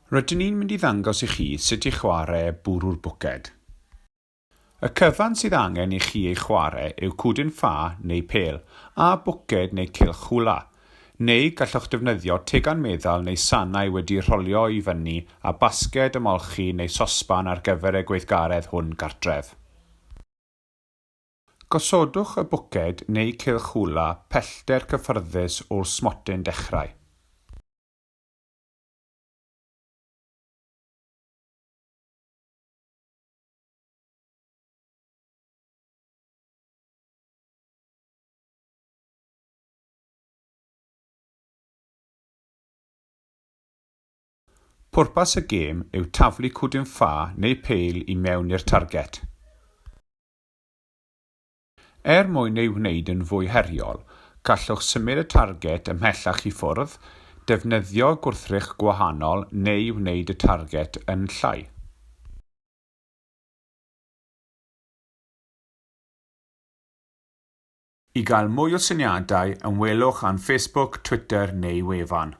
Rydyn ni'n mynd i ddangos i chi sut i chwarae bwrw'r bwced. Y cyfan sydd angen i chi ei chwarae yw cwdyn ffa neu pêl a bwced neu cylch hwla, neu gallwch defnyddio tegan meddal neu sanau wedi rholio i fyny a basged ymolchi neu sosban ar gyfer y gweithgaredd hwn gartref. Gosodwch y bwced neu cylch hwla pellter cyffyrddus o'r smotyn dechrau. Pwrpas y gêm yw taflu cwdyn ffa neu pêl i mewn i'r targed. Mwyn ei wneud yn fwy heriol, gallwch symud y targed ymhellach i ffwrdd, defnyddio gwrthrych gwahanol neu wneud y targed yn llai. I gael mwy o syniadau, ymwelwch â'n Facebook, Twitter neu wefan.